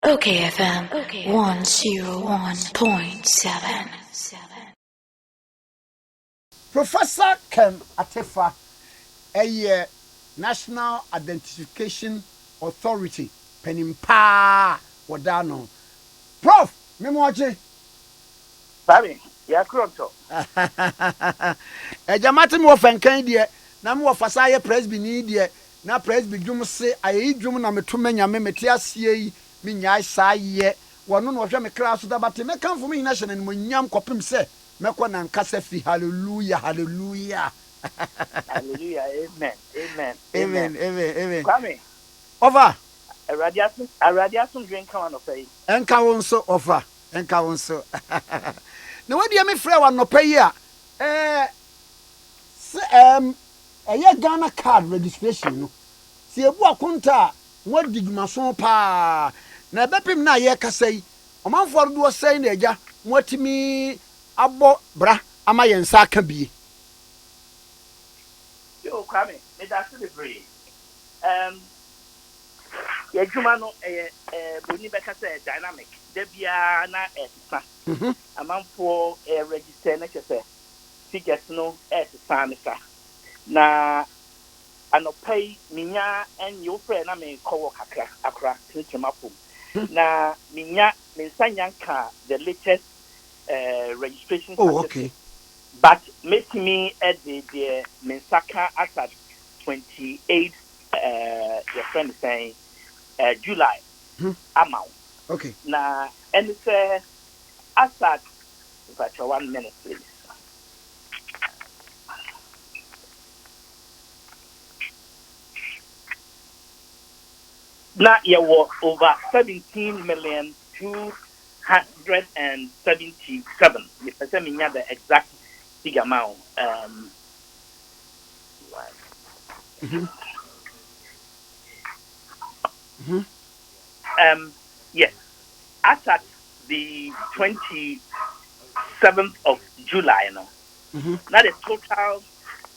OKFM 101.7. Professor Attafuah, a National Identification Authority, Penimpa Wadano. Prof, memoje. Babi, ya kronto. Jamati mo fankan die, na mo fasa ye presby ni die, na presby dwum se ayi dwum na metuma nyame mete asie yi, me nyaai saa ye. Wono no hwe me kra so da bate me kan fo me hina hye no nyam kopem se mekọ na nkasa fi hallelujah hallelujah. Hallelujah, amen. Kwame. Over. Aradiasun drink kan no pay. Enka won so over. Enka won so. Na wadi me frɛ wa no pay a ɛyɛ Ghana card registration no. Si ebu akonta wadi dwumaso pa na bepem na ye kasa yi. Omanfo do sɛn na agya mwatimi abo bra ama yensa aka bie. Yo Kwame, me da se bebre. Ye dwuma no boni beka say dynamic. Da bia na etsa. Amanfo register na chese. Figures no etsa ne sa. Na anopai minya en yo frɛ na me kɔwɔ kakra akra tintimapom. Na minya mensanyanka the latest registration. Oh, okay. But make me at the mensaka as at 28 your friend is saying July amount. Okay. Na and it's as at 1 minute please. Now you were over 17,277. If I say the exact big amount. Yes. As at the 27th of July, now the total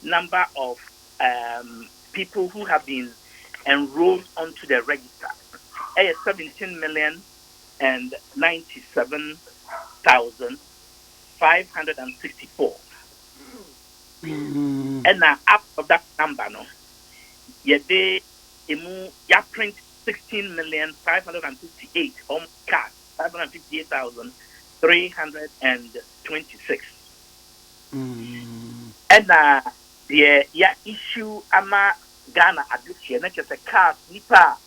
number of people who have been enrolled onto the register is 17,097,564. And now after that number, no, ya print 16,558 on card 558,326. And the issue ama Ghana addiction, not just a card, nipa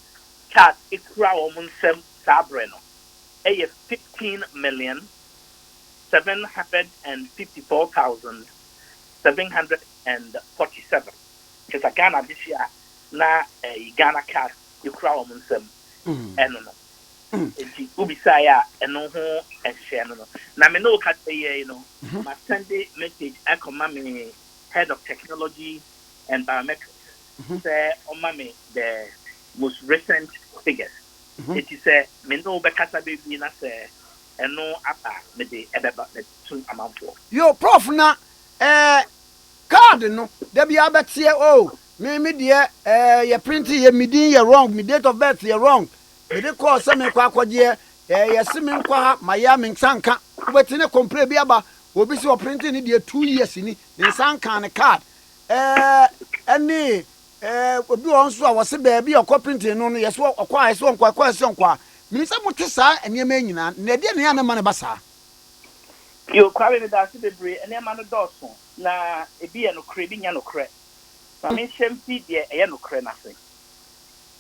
card, ikra omunsem sabreno. 15,754,747. Just a Ghana this year, na Ghana card, ikra omunsem. Eno. Ubisaya eno ho ehye na me no ka say my Sunday message I command me head of technology and biometrics. Say on me the most recent figures. It is me no be kasa baby na say eno apa me de ebeba me tun amamfo. Yo prof na card no da bia betie me de ye print ye midin ye wrong, me date of birth ye wrong. Me de call say me kwa akwaje ye se me nkwa ha maya me nsanka ubeti ne complain bi aba obi si o print ni de 2 years ni nsanka ne card any obi won so a wo se ba bi okọ printing no yeso okọ yeso nkwa minisa mutisa enema nyina na de ne ya ma ne basa Yo kwabe me da se bebre enema no dɔso na ebi ye no kre bi nya no kre ma me hyempi de ye no kre na se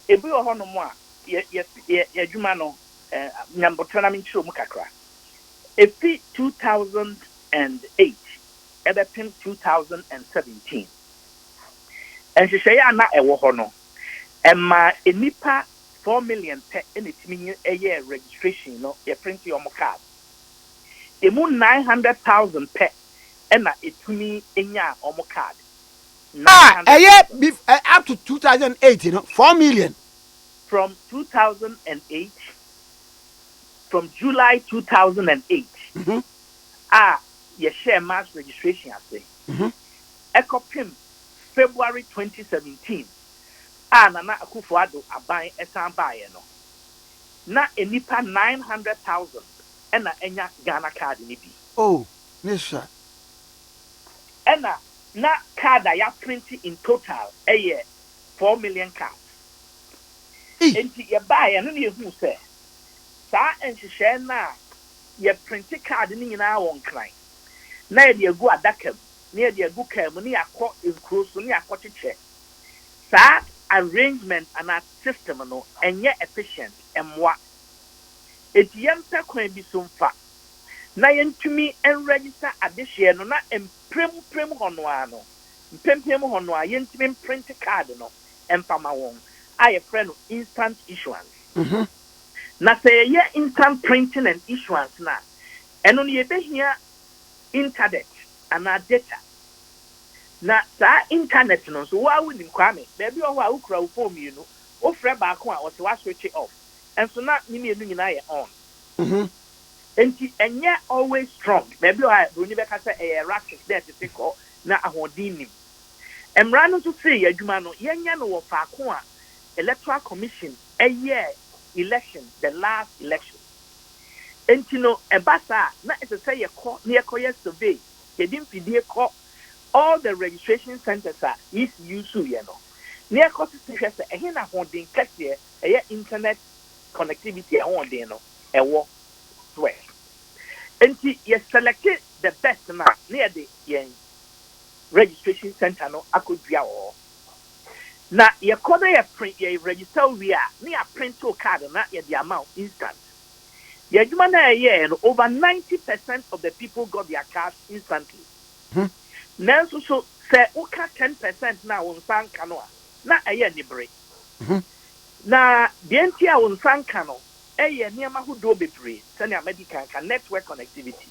ebi wo hono mo a ye adwuma no nyambotra na me nchiro mu kakra efi 2008 ebepim 2017 and she say na ewo ho no emma enipa 4 million pe enetimi a year registration no ye print your card emu 900,000 pe ena etumi enya omo card up to 2008 4 million from 2008 from July 2008 ye share mass registration ase ekopim February 2017 Nana Attafuah aban esan bae no na enipa 900,000 ɛna enya Ghana card ni bi. Oh, Nisha. Ɛna na card a ya print in total ɛyɛ 4 million cards. E. Enti yɛbaa no ne yɛhu sɛ saa nhyehyɛ na yɛ print card ni nyinaa wɔ nkran. Na yɛde agu adaka mu, na yɛde agu kaa mu, na yɛakɔ nkuro so, na yɛakɔ kyekyɛ. Saa arrangement and a system no ɛnyɛ efficient ɛmmoa. Eti yɛmpɛ kwan bi so mfa. Na yɛntumi ɛnregister adehyeɛ no na mprempren hɔ no a no. Mpempem hɔ no a yɛntumi print card no ɛmfa ma wɔn. A yɛfrɛ no instant issuance. Na sɛ yɛyɛ instant printing and issuance na ɛno no yɛbɛhia internet anaa data. Na saa internet no so wa wonim kwame baabi wɔ hɔ a wokura wo phone mmienu wofrɛ baako a ɔsɛ wa switch it off ɛnso na ne mmienu nyinaa yɛ on. Enti ɛnyɛ always strong baabi wɔ a broni bɛka sɛ ɛyɛ ratchet dɛ tete kɔ na ahoɔden nim. Mmara no nso sɛ yɛ adwuma no yɛnyɛ no wɔ faako a electoral commission ɛyɛ election the last election. Enti no ɛba saa na ɛsɛ sɛ yɛkɔ na yɛkɔyɛ survey yɛde mfidie kɔ all the registration centers are is used to near cost sɛ ɛhe na hoɔden kɛseɛ ɛyɛ internet connectivity ɛhoɔden no ɛwɔ soɛ. Enti yɛ selected the best na near the yɛn registration center no akɔdua wɔ. Na yɛkɔ na yɛ print yɛ register wie a na yɛ print o card na yɛde ama instant. Yɛ adwuma na ɛyɛ no over 90% of the people got their cards instantly. Nanso so sɛ woka 10% na wo nsa nka no a na ɛyɛ nibere. Na deɛ nti a wo nsa nka no ɛyɛ nneɛma ahodoɔ bebree sɛnea medical ka network connectivity.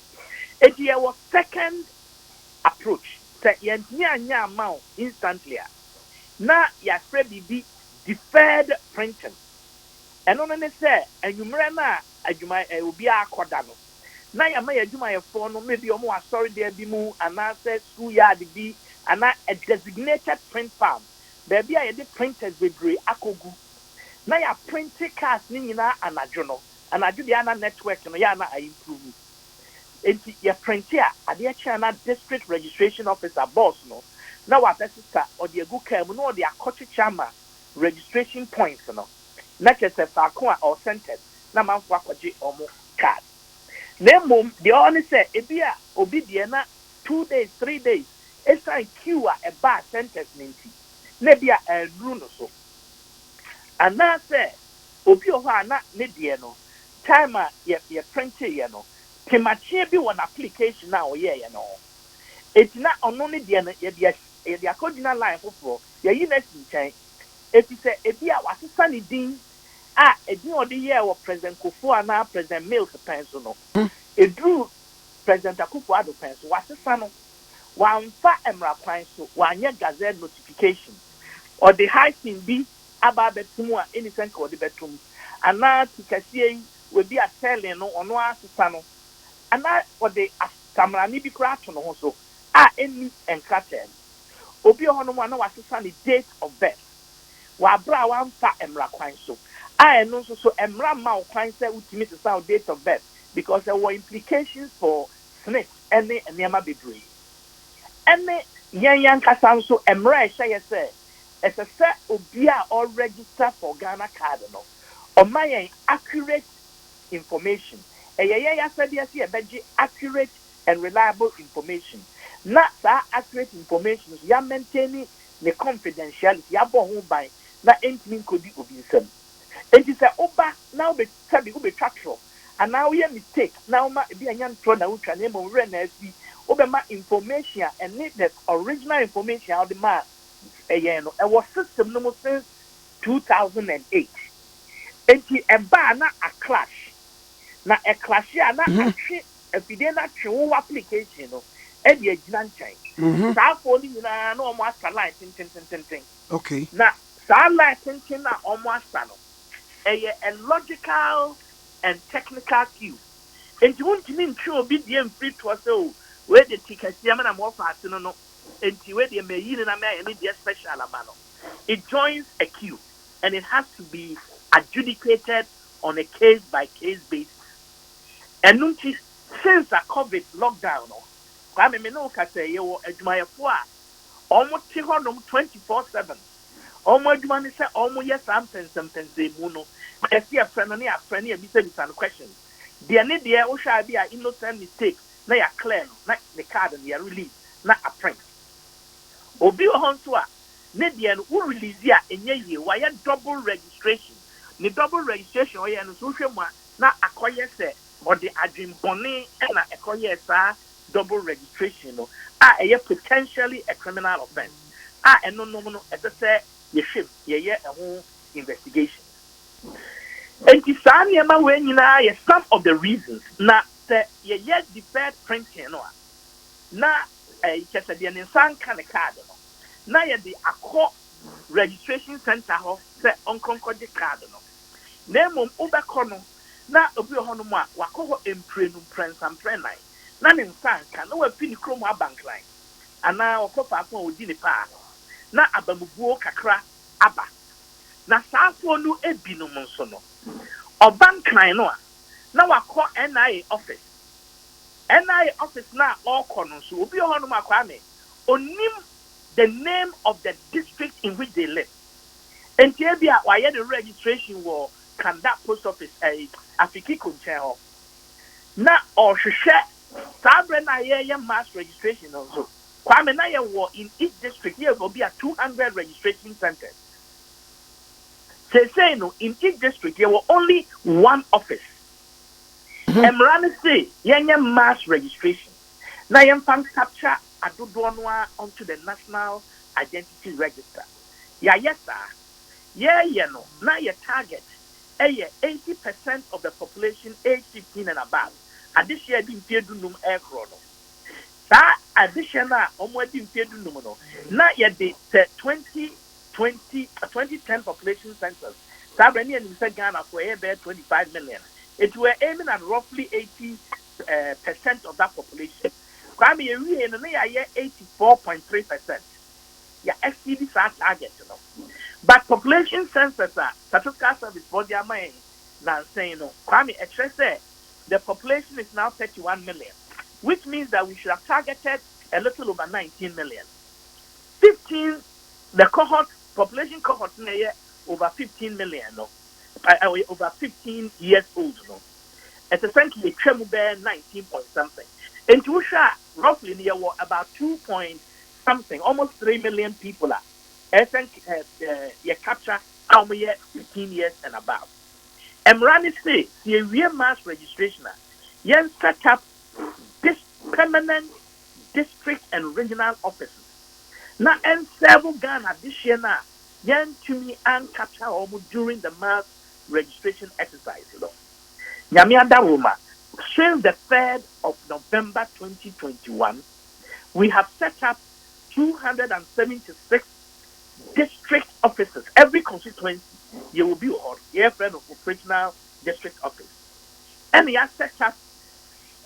Eti yɛwɔ second approach sɛ yɛntumi anya ama wo instantly a na yɛafrɛ biribi deferred printing. Ɛno no ne sɛ anwummerɛ no a adwuma obiara akɔda no na yɛma yɛ adwumayɛfoɔ no maybe ɔmo asɔre deɛ bi mu anaasɛ school yard bi anaa a designated print farm baabi a yɛde printers bebree akɔgu na yɛ print cards ne nyinaa anadwo no anadwo deɛ ana network no yɛ ana improve. Enti yɛ print a adeɛ kyɛn na district registration officer boss no na wabɛsesa ɔde agu kaa mu na ɔde akɔkyekyɛ ama registration points no na kyerɛ sɛ faako a ɔcentered na manfo akɔgye ɔmo card. Na mmom deɛ ɔne sɛ ebi a obi deɛ na 2 days 3 days ɛsan queue a ɛbaa centers ne nti na bi a ɛduru no so anaasɛ obi wɔ hɔ a na ne deɛ no time a yɛ printe yɛ no temakyɛ bi wɔ n'application a ɔyɛɛ no eti na ɔno ne deɛ no yɛde akɔgyina line foforɔ yɛyi n'asi nkyɛn eti sɛ ebi a wasesa ne din a edin ɔde yɛɛ wɔ president Kufuor anaa president Mills pɛn so no eduru president Akufo-Addo pɛn so wasesa no wamfa mmara kwan so wanyɛ gazette notification ɔde hyphen bi aba abɛtum a anything ka ɔde bɛtum anaa tikɛseɛ yi wɔbi a selling no ɔno asesa no anaa ɔde asamrane bi koraa ato no ho so a ɛni nkrataa obi wɔ hɔ no mu a na wasesa ne date of birth wabra a wamfa mmara kwan so a ɛno nso so mmara ma wo kwan sɛ wotumi sesa wo date of birth because there were implications for SNP ɛne nneɛma bebree ɛne yɛn nkasa nso mmara ɛhyɛ yɛ sɛ ɛsɛ sɛ obi a ɔregister for Ghana card no ɔma yɛn accurate information ɛyɛ yɛn yasɛdeɛ sɛ yɛbɛgye accurate and reliable information na saa accurate information ya maintain ne confidentiality yabɔ ho ban na entimi nkodi obi nsam enti sɛ oba na obetsabi obetwa tro ana woyɛ mistake na woma ebi anya ntro na wotwa na emo wrɛ na asi obɛma information and need the original information out the ma ɛyɛ no ɛwɔ system no mo since 2008 enti ɛba na a clash na a clash ya na atwe afide na twe wo application no ɛde agyina nkyɛn saa fo ni nyinaa na ɔmo asa line tintintintin okay na saa line tintin na ɔmo asa no a logical and technical queue enti wontimi ntwe obi die mfiri to sɛ o we de tikasi ama na mo fa ase no enti we de mayi ne na me aye ne de special aba no it joins a queue and it has to be adjudicated on a case-by-case basis. And since a COVID lockdown, Kwame me no ka say you adwumayefo a almost 24/7. Almost adwuma say almost yes something mu no. Esi a friend ne a friend e bisa questions. The ne there wo hwa bi a innocent mistake na ya clear no na the card and ya release na a print. Obi o honso a ne there no wo release a enye yie wa ya double registration. Ni double registration o ya no so hwɛ mu a na akoye say or the adrimbone and a koyesa double registration no potentially a criminal offense. And no as I say you ship ye a whole investigation. And Tisania when you know some of the reasons na ye yet deferred printing no na just the insan kind of card no na ye the accord registration center ho say onkonkoje card no name ubekono na obi hono mu a wakọ emprenu prensamprenai na ne nsanka na wa fini krom bank line ana okofa akọ odi ne pa na abamubuo kakra aba na saafo no ebinum nso no bank line no a na wakọ NIA office na ọkọ no so obi hono mu akwa me onim the name of the district in which they live entie bia wa ye the registration wo Kanda post office afiki kunchen na ohwehwe sabre na ye mass registration also kwame na ye wo in each district here will be a 200 registration centers say no in each district there were only one office emrani say ye mass registration na ye fan capture adodo no onto the national identity register yes sir no na ye target 80% of the population age 15 and above. Addition being paid to num air chrono. That addition almost being paid to num. Not yet the 2010 population census. Sabrani and Mr. Ghana for about 25 million. It were aiming at roughly 80% of that population. Kwame Yeri and I 84.3%. Yeah, exceeded that target, you know. But population census statistical service body am now saying no. Kwame said the population is now 31 million, which means that we should have targeted a little over 19 million. 15 the population cohort over 15 million no. Over 15 years old no. It's essentially a 19 point something. And to roughly near about 2 point something, almost 3 million people are. I think you capture how many 15 years and above. Emrani say the real mass registration yen set up this permanent district and regional offices. Now and several Ghana this year now yen to me and capture almost during the mass registration exercise. Nyamia Daruma, since the 3rd of November 2021, we have set up 276 district offices. Every constituency, you will be a friend of operational district office. And they have set up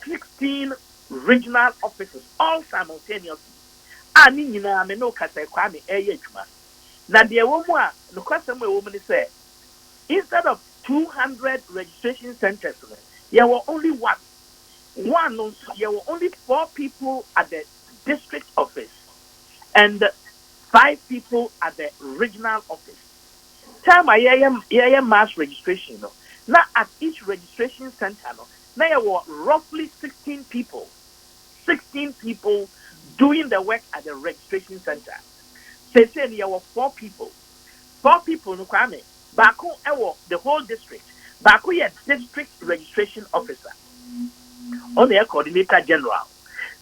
16 regional offices, all simultaneously. And you know, I mean, no, now, the woman, the question my woman say, instead of 200 registration centers, there were only one. There were only 4 people at the district office and 5 people at the regional office. Time I mass registration. Now at each registration center, now there were roughly 16 people. 16 people doing the work at the registration center. Say there were 4 people. 4 people no kwame. Baku the whole district. Baku district registration officer. On the coordinator general.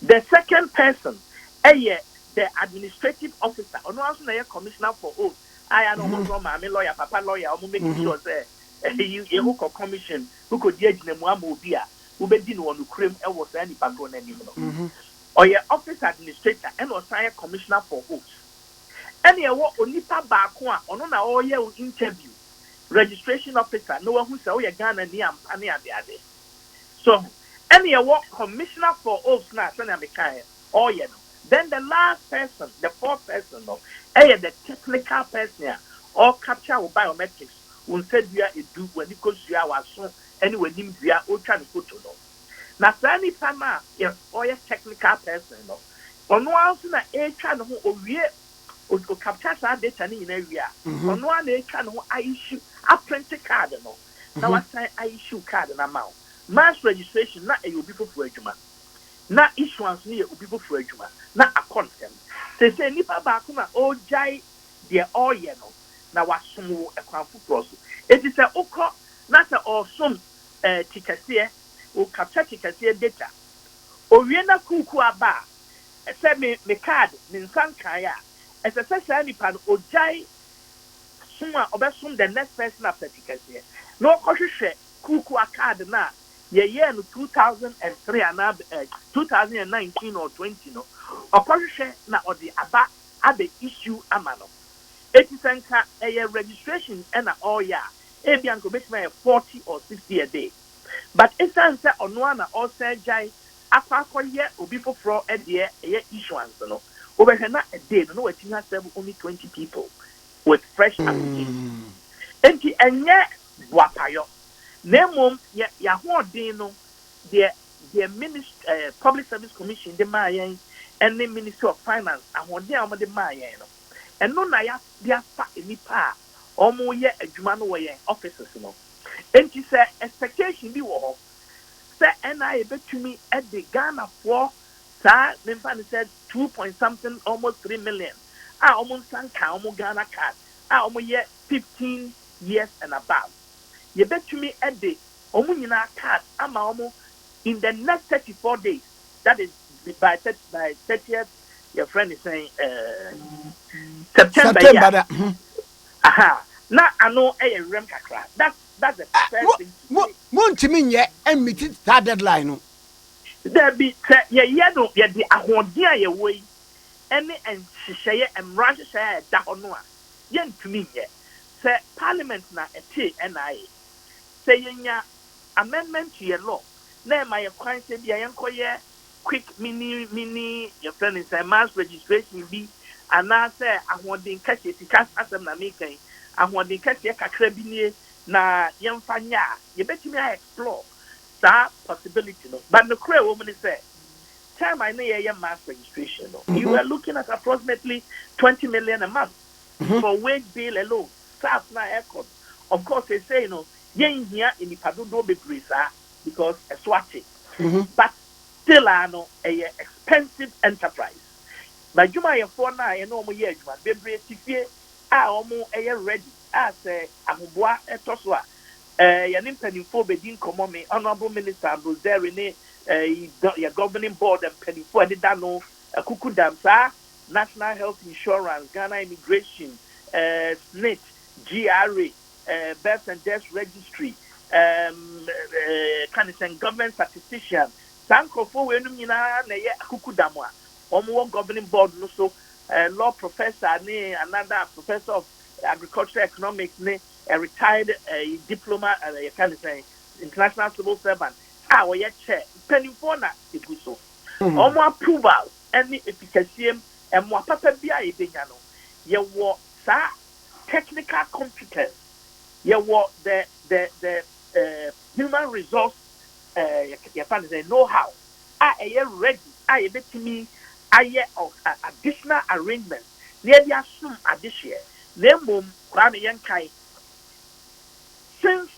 The second person, the administrative officer, on also the commissioner for oath. I am almost my lawyer, papa lawyer, I'm making sure say you could commission who could judge them one more beer, who didn't want to cream and was any patron anymore. Or your office administrator and was a commissioner for oath. And you walk on Nipa Bakwa on all your interview. Registration officer, no one who saw your gun and the other. So, and you walk commissioner for oath now, or you know. Then the last person, the 4th person, the technical person, or capture biometrics, unsaid we are a do when you go to our son anyway we are all trying to photo no na saa nipa na ɔyɛ technical person no ɔno also na ɛtwa ne ho owie o capture saa data ne nyinaa wie a ɔno a na ɛtwa ne ho issue a print card no na wasan issue card na ma mass registration na ɛyɛ obi foforɔ adwuma na issuance ne yɛ obi foforɔ adwuma na akɔntɛm sɛ nipa baako na ɔgyae deɛ ɔyɛ no na wasom wɔ ɛkwan foforɔ so eti sɛ wokɔ na sɛ ɔsom tikaseɛ o capture tikaseɛ data owie na kuku aba sɛ me card me nsan kan a ɛsɛ sɛ saa nipa no ogyae som a ɔbɛsom the next person after tikaseɛ na ɔkɔhwehwɛ kuku a card na yɛyɛ no 2003 ana 2019 or 20 no ɔkɔhwehwɛ na ɔde aba issue ama no eti sɛ nka ɛyɛ registration ɛna ɔyɛ a ebi anka obetumi ayɛ 40 or 60 a day but esan sɛ ɔno ana ɔsɛ gyae akɔyɛ obi foforɔ ɛdeɛ ɛyɛ issuance no obɛhwɛ na a day no watumi asɛb only 20 people with fresh application enti ɛnyɛ boapayɔ na mmom yɛahoɔden no deɛ public service commission de maa yɛn ɛne ministry of finance ahoɔden a wɔde maa yɛn no ɛno na yɛde afa nipa a wɔyɛ adwuma no wɔ yɛn offices no enti sɛ expectation bi wɔ hɔ sɛ NIA betumi ɛde Ghana for saa memfa ne sɛ 2 point something almost 3 million a wɔn nsan ka wɔn Ghana card a wɔyɛ 15 years and above yɛbɛtumi ɛde wɔn nyinaa card ama wɔn in the next 34 days that is by 30th your friend is saying September yeah. Aha na ano ɛyɛ rem kakra that's the first thing montimi nyɛ ɛmmiti that deadline no there be yɛ no yɛde ahoɔden a yɛwɔ yi ɛne nhyehyɛeɛ mmara nhyehyɛeɛ a ɛda hɔ no a yɛntumi nyɛ sɛ parliament na ɛte NIA sɛ yɛnya amendment to your law na ɛma yɛ kwan sɛ bia yɛnkɔyɛ quick mini your friend is a mass registration bi anaasɛ ahoɔden kɛseɛ sika asɛm na mekan ahoɔden kɛseɛ kakra bi nie na yɛmfa nyɛ a yɛbɛtumi a explore that possibility no but the clear woman is say time I know your mass registration no you are looking at approximately 20 million a month for wage bill alone staff na aircon of course they say yen here in the padodo be because a swatch but still no a expensive enterprise but juma ye for na ye no mo ye juma bebre tifie a omo ready as ahoboa etoso a yanim penifo bedin komo me honorable minister Ambrose ne your governing board and penifo de da no akuku dam sa national health insurance Ghana immigration SNIT GRA birth and death registry government statistician sankofo we no nyina na ye akuku dam a omo governing board no so law professor ne another professor of agricultural economics ne a retired diploma international civil servant we chair penifo na eguso omo approval any efficacy and mo papa bia e benya no ye wo sa technical competence ye wo the human resource you find the know-how ready ye betimi aye additional arrangements near the assume addition nembom kwa me yankai since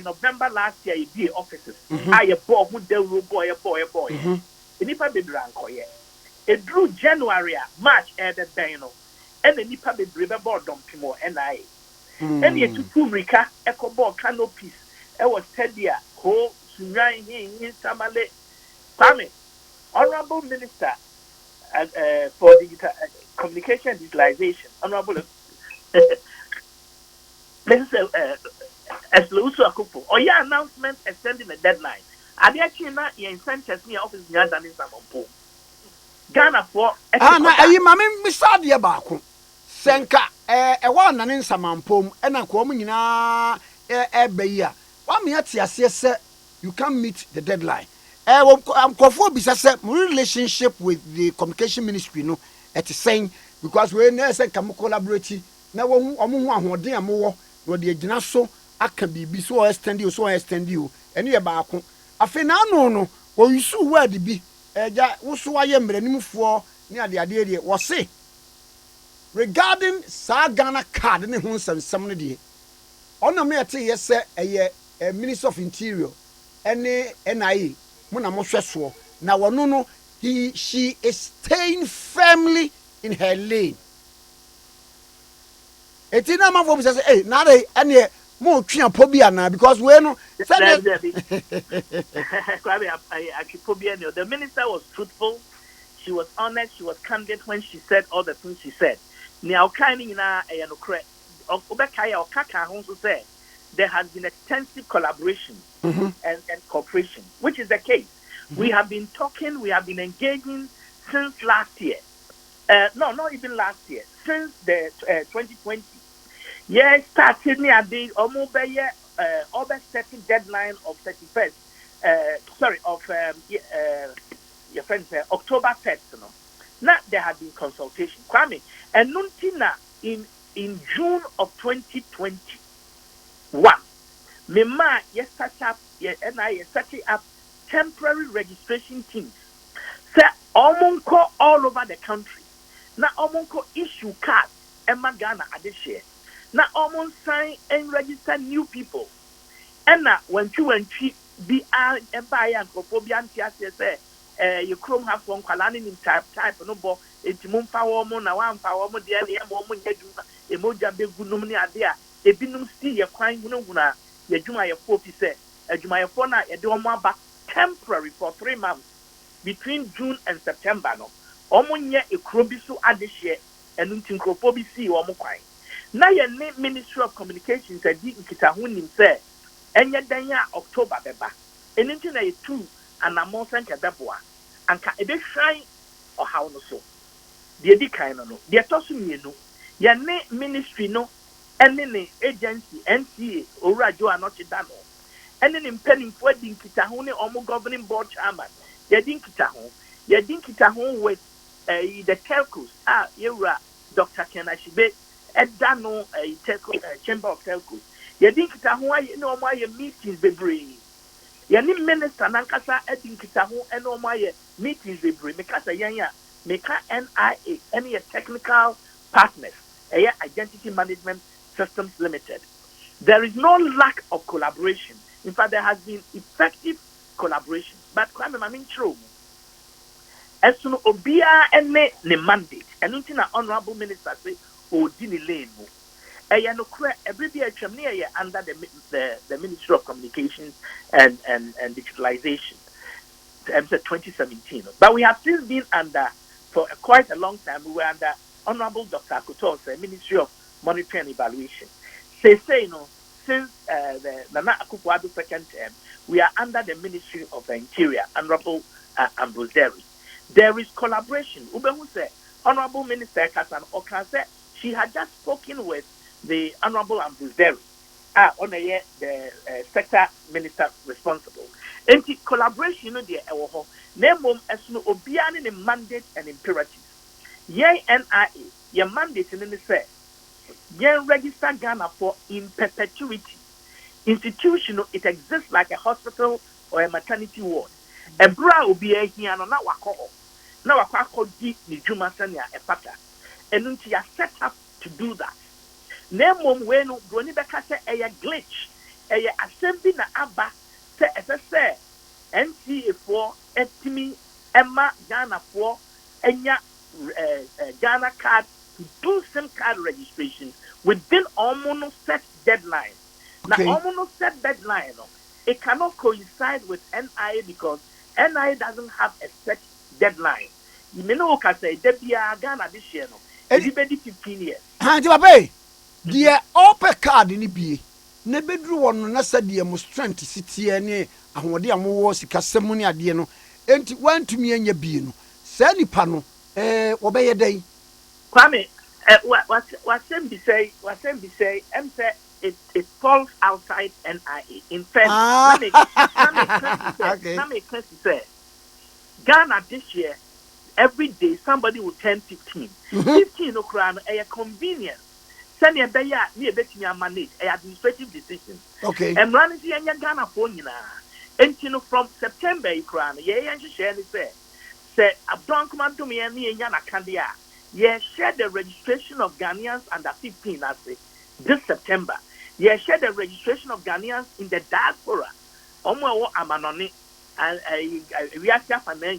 November last year be offices aye boy who dey boy nipa bebre ankoye e drew January March the ben no and the nipa bebre be board dompimo NIA and ye tutu mrika ekobo canopies e was tedia ho sunyan hin samale kwame honorable minister for digital communication digitalization honorable Mrs. Eslousu Akupo or your announcement extending the deadline ade actually na your incentives near office near than in Samampo Ghana for na ayi mame misade baako senka wa na ne Samampom na ko mu nyina bayi a wa me atiase se you can meet the deadline amkofo bisa se relationship with the communication ministry no at saying because we na say come collaborate na wo omo ho ahoden amowo no de agina so aka bibi so extend you eno ye baako afi na anu no wo yusu word bi eja wo so aye mranimfo ne ade de wo se regarding Sagana card ne ho nsɛmsɛm no de ɔna me yɛte yɛ sɛ ɛyɛ Minister of Interior ɛne NIA mo na mo hwɛ soɔ na wɔno no she is staying firmly in her lane. Eti na man for me say eh na dey ene mo twa po bi ana because we no the minister was truthful, she was honest, she was candid when she said all the things she said. Now kind na e no kre obekaya okaka ho so say there has been extensive collaboration and cooperation, which is the case. We have been talking, we have been engaging since last year. No, not even last year, since the 2020. Yes, started me a day almost by over setting deadline of 31st. Your friend said October 1st. No, now there had been consultation. Kwame and Nuntina in June of 2021. Mema yes set up and I setting up temporary registration teams. Say omonko all over the country. Na omonko issue cards Emma Ghana adishare. Na almost sign and register new people. And now when you be and buy and phobia and say you chrome have one qualani in type no bo it's mumfa woman na one power mo dear woman emoja be good numni adea a binum see your crime guna your juma your 40 a juma your phone a do back temporary for 3 months between June and September no omunye a crobisu adishare and untin cropobi see or mokwine. Na ye ne Ministry of Communications adi nkita ho nim se enye dan ya October beba eninti na ye 2 anamon sanka beboa anka ebe hwan ohaw no so de di kan no de toso mienu ye ne ministry no ene ne agency NCA owurajo anochi dano ene ne mpanimfo adi nkita ho ne omo governing board chairman ye di nkita ho with the telcos yewura Dr. Kenashibe Edano Chamber of Telcos. Yedinkita ho aye no mo aye meetings bebre. Yeni minister nankasa edinkita ho eno mo aye meetings bebre. Mekasa yanya meka NIA any technical partners. Identity Management Systems Limited. There is no lack of collaboration. In fact, there has been effective collaboration. But kwame mamin true. Esuno obia ene ne mandate. Enunti na honorable minister say Odini Lane. Every under the Ministry of Communications and Digitalization. 2017. But we have since been under for quite a long time. We were under Honorable Dr. Akuto's Ministry of Monitoring and Evaluation. Since the Nana Akufo-Addo second term, we are under the Ministry of the Interior, Honorable Ambrose Derry. There is collaboration. Ubehu said, Honorable Minister Kasan Okase, she had just spoken with the Honorable Ambrose Derry, the sector minister responsible. And the collaboration, you know, the name as no obiani the mandate and imperatives. Yea NIA, your mandate in the say, yea register Ghana for in perpetuity. Institutional, it exists like a hospital or a maternity ward. A bra will be a here no na wako. Na wako di ni juma sanya e pata. And until you are set up to do that. Name when Brony Beka say a glitch, a assembly na aba say say NCA for etimi Emma Ghana for enya Ghana card to do SIM card registration within almost set deadline. Okay. Now almost set deadline, it cannot coincide with NIA because NIA doesn't have a set deadline. You may know can say Debia Ghana this year, no. Everybody 15 years. The upper card in the ne bedru won na sadia mo strength sitie ne ahode amowo sikasemuni ade no enti wantumi anya bi no sa nipa no obeye dai Kwame what be say em say it falls outside NIA in fact let me say Ghana this year every day somebody will turn 15 15 no crown a convenience Send a day, near betting your manage administrative decisions. Okay. And running the Ghana phone, and from September, you cry, yeah, and share it say, Abdon come to me and me and Yana Candia. Yeah, share the registration of Ghanaians under 15, I say, this September. Yeah, share the registration of Ghanaians in the diaspora. Omo amanoni and we are here for now.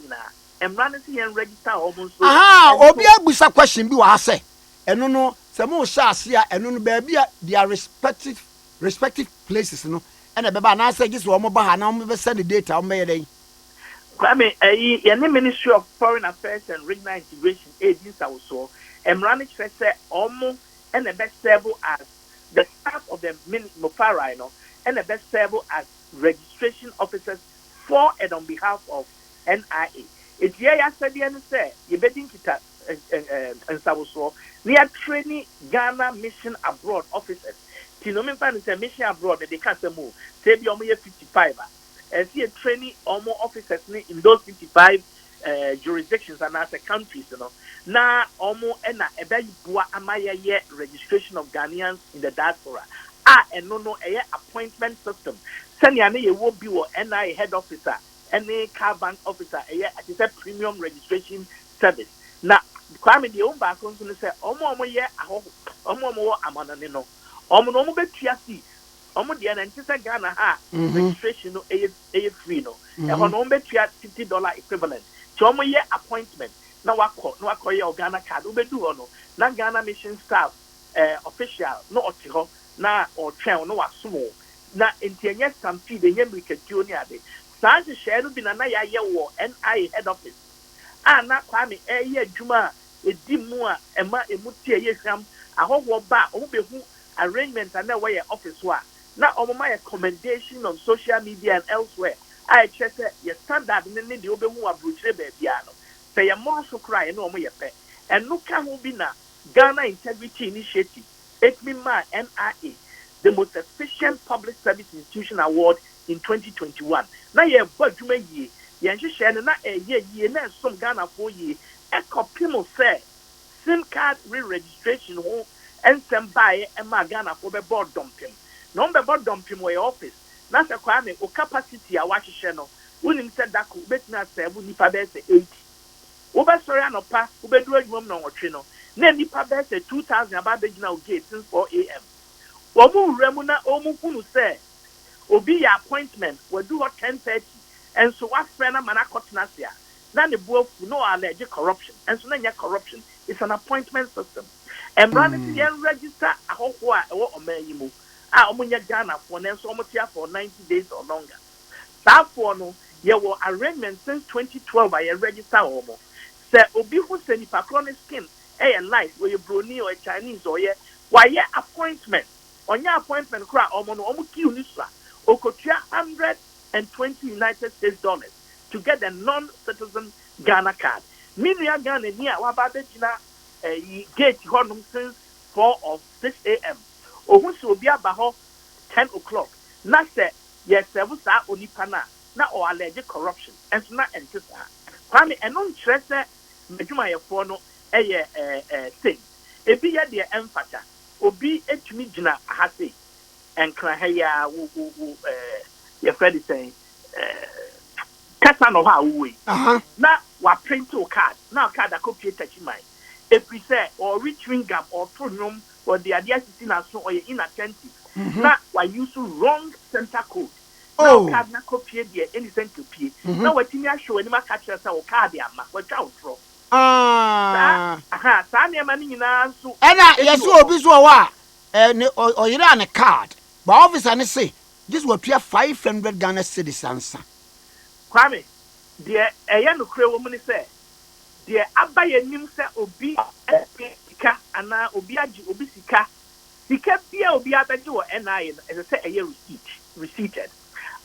And running and register almost so. Aha, obi abusa question bi wa say. Eno no, se mo sha ase a eno no baabi a their respective places no. And e beba na say just wo mo ba ha na mo be send the data o me dey. Kwame, the Ministry of Foreign Affairs and Regional Integration Agency also, running say almost and the best serve as the staff of the Mopara, and the best serve as registration officers for and on behalf of NIA. It's here I said the say you betting kita and so near training Ghana mission abroad officers. Tinomin fan is a mission abroad that they can't move. Say be only 55. And see a training almost officers in those 55 jurisdictions and as a countries, Now almost and a very poor amaya registration of Ghanaians in the diaspora. And no appointment system. Send you will be or NI head officer, any car bank officer, it's a premium registration service. Now, Kwame the own back on to say, Omo ye, Omo amanano, Omo bet Omo the antisa Ghana ha registration no a free no. And on bet $50 equivalent. So Omo ye appointment. Now no call your Ghana card, ube do no. Na Ghana mission staff official no otiho na or train no small. Na intianye stampede the Yemrika Junior de. Sanji share be na ya wo NI head office. Na Kwame ye juma e di mu a ema emutie ye hwam ahowo ba o be hu arrangement and way office wa. Na omoma a commendation on social media and elsewhere. I check your standard in the obe hu abruchere baabiano. Say ya more so cry no omo ye pe. And no can who be na Ghana Integrity Initiative. ECMIMA NIA, the most efficient public service institution award in 2021. Now ye budjuma ye, ye share na ye na some Ghana for ye. A copy mo say SIM card re-registration ho and send by Emma Ghana for the board dumping. No be board dumping way office. Na se Kwame o capacity a watch channel. Unim said that could bet na say we nipa be say 80. Oba sorry anopa, ube do adwum na otwe no. Na nipa be say 2000 aba be gina gate since 4 am. Omu remu na omu kunu say obi ya appointment we do at 10:30 and so what friend na manakotna sia. Na ne boafu no allege corruption. And so na nya corruption is an appointment system. And running to register ahokwo a ewo omayimu. Omunya Ghana for na so omotia for 90 days or longer. That for no ye were arrangement since 2012 I register omo. Say obi who say ni chronic skin life where you brony or Chinese or ye why ye appointment on your appointment cry omo no omo kiu ni sa okotua $120 to get a non-citizen Ghana card. Minia Ghana near Wababejina gate honum since 4 or 6 a.m. Ohun so be abaho 10 o'clock. Na say yes sevusa onipana na or alleged corruption and so na entisa. Kwame enon trese medjuma ye fo no thing. Ebi ye de emfata. Obi etumi gina ahase enkra ha ya wo your friend is saying kasa no ha we na wa print o card na card copy touch my if we say or chewing gum or pronom or the idea sitting as so or inattentive na wa use wrong center code na card na copy there anything to pay na what me show any ma catch say o card ama wa twa pro sa na ma ni nyina so ena yeso obi so wa o yira ne card but officer ne say this will pay 500 Ghana cedis ansa. Kwame, the no kre wo mu say the abaye nim say obi sika ana obi agi obi sika bia obi abaji wo NIA as say receipted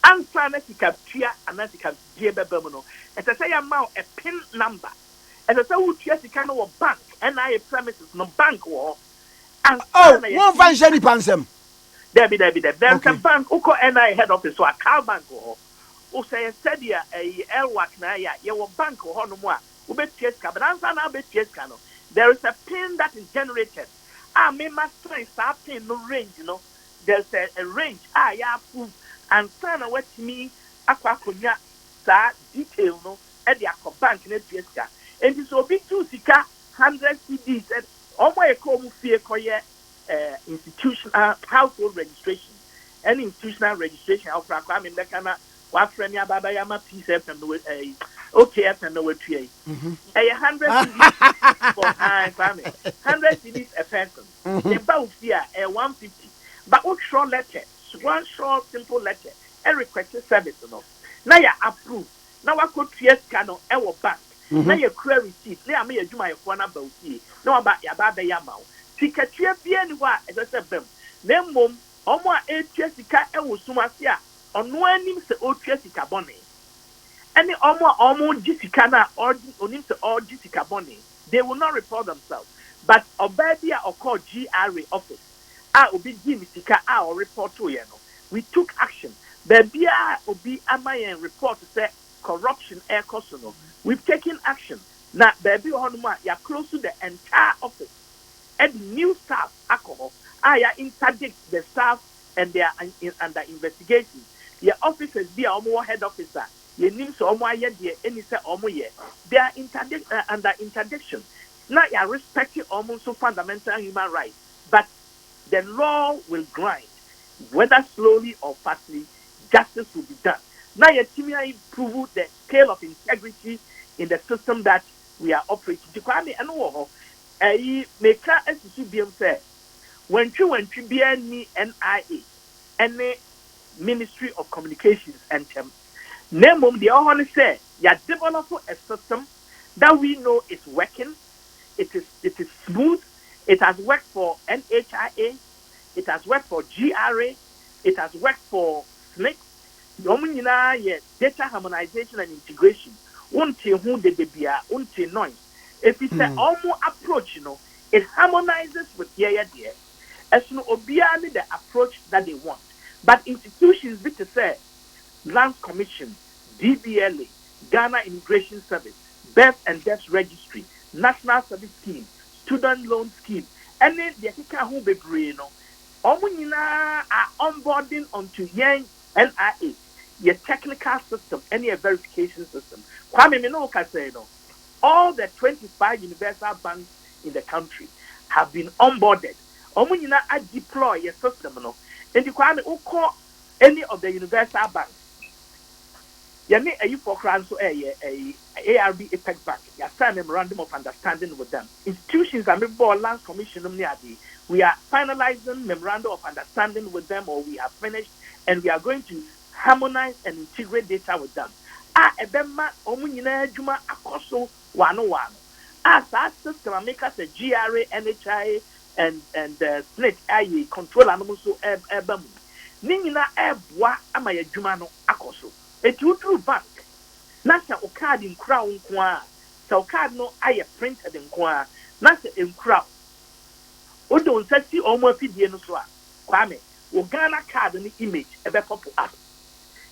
ansa na sika tua ana sika die beba mu no as say ya ma a pin number as say wo tua sika no wo bank NIA premises no bank wo and one fan sheni pansem there be there's a bank uko NIA head office so a car bank wo o say said ya elwak na ya your bank ho no mo a wo betie ska but answer na betie ska no there is a pin that is generated me master something no range, there's a range. Ya approve and sign what me aquaconia sa detail no at the bank in a and it's so big to sika 100 CDs and all my come fear koye institutional household registration and institutional registration of Kwame Mekana, what friend Baba Yama PCF and okayfm no way. A 100 CDs for family, 100 CDs a person. The bow fear a 150. But what short letter, one short simple letter, a requested service. Now you approve. Now I could yes cano our bank. Now you clear receipt. Now I may do my phone about you. No about your baba yamau. Ticket you be anywhere as I said them. Then mum, Omo a Jessica Ewusumasia, on one name the old Jessica Bonnie. Any almost Jessica na or onim to all Jessica Bonnie, they will not report themselves. But Obadia or called GRA office, obi Jessica or report to you. We took action. Babia obi amayen report to say corruption air costono. We've taken action. Now baby honuma ya close to the entire office. And new staff alcohol. Ya interdict the staff and they are under investigation. Your officers be a more head officer. Your name so any say they are under interdiction. Now you are respecting almost so fundamental human rights, but the law will grind, whether slowly or fastly, justice will be done. Now your team prove the scale of integrity in the system that we are operating. To Kwame and make as to be say when you be any NIA, any Ministry of Communications and name the only say you develop a system that we know is working. It is smooth. It has worked for NHIA. It has worked for GRA. It has worked for SNCC. Data harmonization and integration. Until who the debia, until noise. If it's an almost approach, it harmonizes with dear. As no obeying the approach that they want. But institutions, be to say, Lands Commission, DBLA, Ghana Immigration Service, Birth and Death Registry, National Service Scheme, Student Loan Scheme, and then the Akika who be brain, are onboarding onto Yang NIA, your technical system, any verification system. Kwame Minoka say all the 25 universal banks in the country have been onboarded. Omunina I deploy a system, and you can call any of the universal banks. You need a for crowns so a ARB Apex Bank. You sign memorandum of understanding with them. Institutions and board Lands Commission we are finalizing memorandum of understanding with them, or we have finished, and we are going to harmonize and integrate data with them. Ebema omunina juma akoso wano. Our system make us a GRA, NHI, and SNCC control animals so ebam. Ningina ebwa ama ya juma no akoso. Etu bank. Nasa okad in crown kwa. Sa okad no aye printed in kwa. Nasa in crown. Odo unsati omo fidie no so a. Kwame, o Ghana card ni image ebe pop up.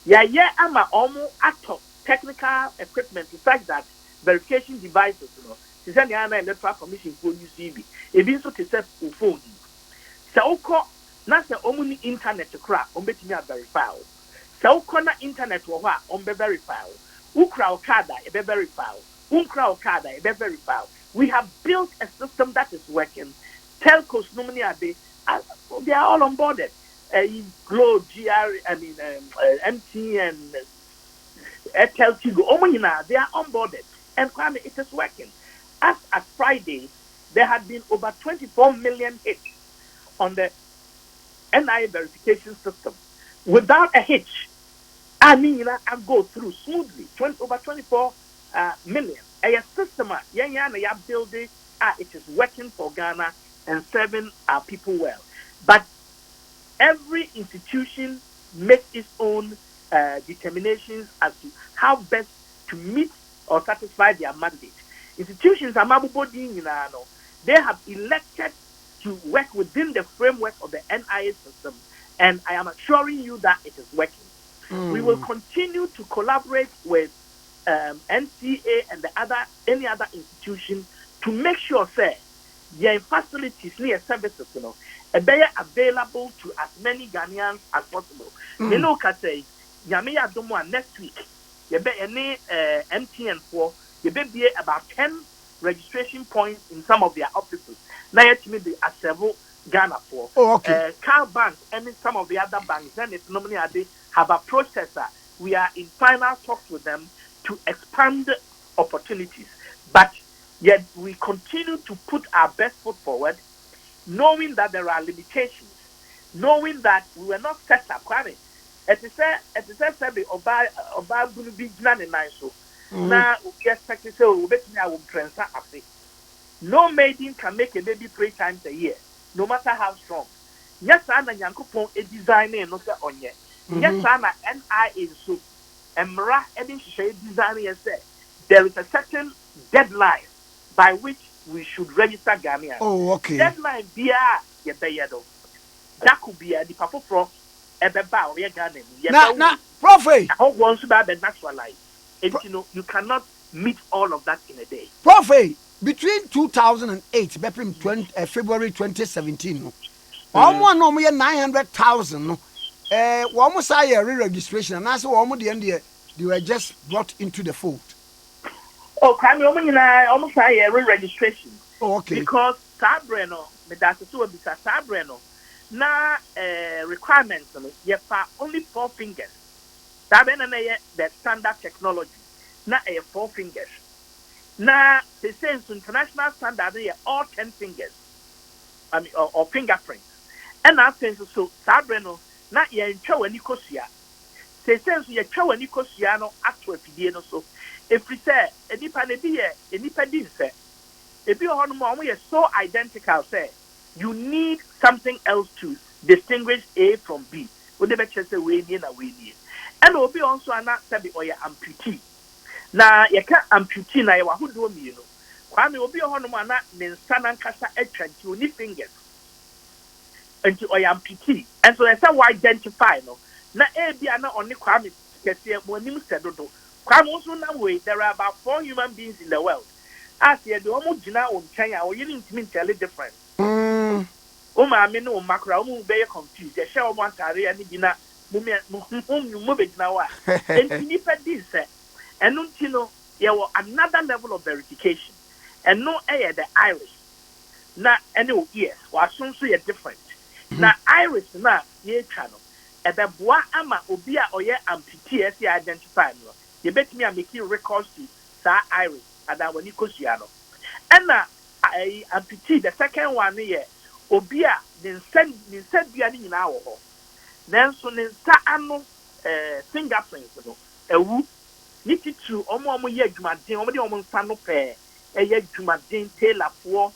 Ya ama omo atop technical equipment such that verification devices, to send the electoral commission for UCB. Ebi so to set phone. So na se omu internet kra ombetimi verify. So na internet wo ha ombe verify. Ukra okada e be verify. Unkra okada e be verify. We have built a system that is working. Telcos nomini ade, they are all onboarded. Glow, MTN, Airtel Tigo, Omunina, they are onboarded. And Kwame, it is working. As at Friday, there had been over 24 million hits on the NIA verification system. Without a hitch, I go through smoothly. Over 24 million. A system, building, it is working for Ghana and serving our people well. But every institution makes its own determinations as to how best to meet or satisfy their mandate. Institutions are they have elected to work within the framework of the NIA system, and I am assuring you that it is working. We will continue to collaborate with NCA and any other institution to make sure, say, Your facilities near services, they are available to as many Ghanaians as possible. Me no can say, Yamiya Domo next week, you be any MTN for, you be about 10 registration points in some of their offices. Now, yet me be several Ghana for. Oh, okay. Car banks and some of the other banks, then it's normally they have a processor. We are in final talks with them to expand opportunities. But yet we continue to put our best foot forward, knowing that there are limitations, knowing that we were not set up. It is a oba bunu bi gina ne nan so. Na we expect to say we bet me I will transfer afi. No maiden can make a baby 3 times a year, no matter how strong. Yes, na Nyankopon a designer no say onye. Yes, na NIA so. Emra edin hye designer say there is a certain deadline by which we should register Ghanaians. Oh, okay. Deadline bia ye beyedo. That could be a papa from ebeba or ye Ghana. Na Prof. How once to be naturalized. And you cannot meet all of that in a day. Prof. Between 2008 February 2017 no. Almost no more 900,000 no. One say re-registration and also one they were just brought into the fold. Oh, crime almost say re-registration. Oh, okay. Because Sabreno, me that's to be Sabreno. Na requirements you have only 4 fingers. Sabreno the standard technology. Na 4 fingers. Na the same international standard they all 10 fingers. I mean or fingerprints. And I think so Sabreno na ye ntwa wani kosia. Say sense ye twa wani kosia no ato afidie no so. If we say enipa na bi ye enipa din say ebi ho no mo ye so identical say you need something else to distinguish A from B. We dey better say we nie na we nie. And obi also ana sabi oye amputee. Na ye ka amputee na ye wa hodo mienu. Kwame obi ho no mo ana ne nsa na nkasa atwa nti oni fingers. Until I am PT. And so that's how I identify no. Na ebia na only Kwame kese mo nim sedodo. Kwame also na way there are about 4 human beings in the world. As ye do omo gina on China or you ntimi tell it different. O ma me no makra omo be confused. Ye share omo antare ani gina mo be gina wa. Enti pe dis say enu nti no ye wo another level of verification. And no the iris. Na any ears wa so ye different. Na iris na ye twa no ebeboa ama obi a oye amputee ase identify no ye betimi a make records to sa iris ada wani kosua no and na amputee the second one ye obi a ne nsa bia ni nyina wo ho nanso ne nsa ano fingerprints no ewu ni titu omo ye adwumaden omo de omo nsa no pe ye adwumaden tailorfoɔ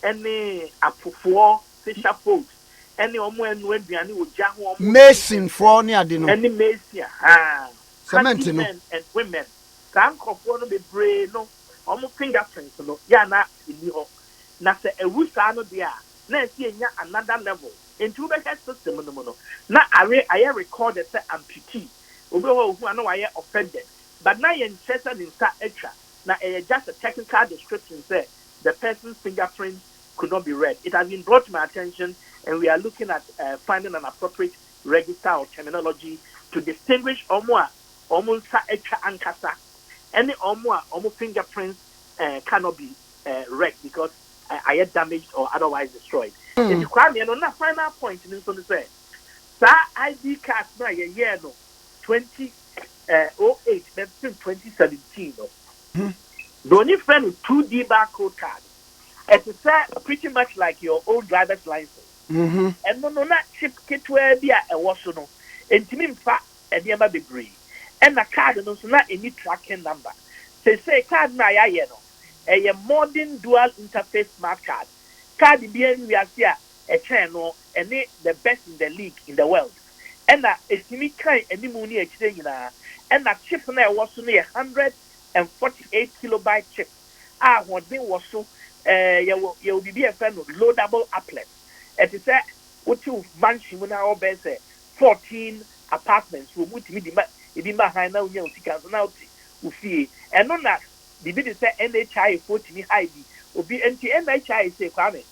ene apofoɔ fisher folks any omo enu aduane ogya ho omo Mason for ni ade no. Any Mason Cement no. Men and women. Sankofo no be brave no. Omo fingerprints no. Ya na ini ho. Na se ewusa no dia. Na esi enya another level. Into be system no. Na are recorded say amputee. Obi ho hu na why offended. But na yen chesa ni nsa extra. Na just a technical description say the person's fingerprint could not be read. It has been brought to my attention, and we are looking at finding an appropriate register or terminology to distinguish omo sa echa ankasa. Any omo fingerprints cannot be read because are damaged or otherwise destroyed. If you cry me, no final point in so to say, sa ID card na year no 2008, that's 2017 no. The only friend with 2D barcode card. It's pretty much like your old driver's license. And no not chip kit where be a was no. And to me, fat and the other degree. And the card no so not any tracking number. Say card na ya no. A modern dual interface smart card. Card being we are here a channel and the best in the league in the world. And that it's me kind any money exchange and that chip na was so near 148 kilobyte chip. What they was so you will be a friend of loadable applet. It is a what you mansion when our best 14 apartments will put me the behind now you now see and on that the bid is NHI 40 high obi enti NHI say kwame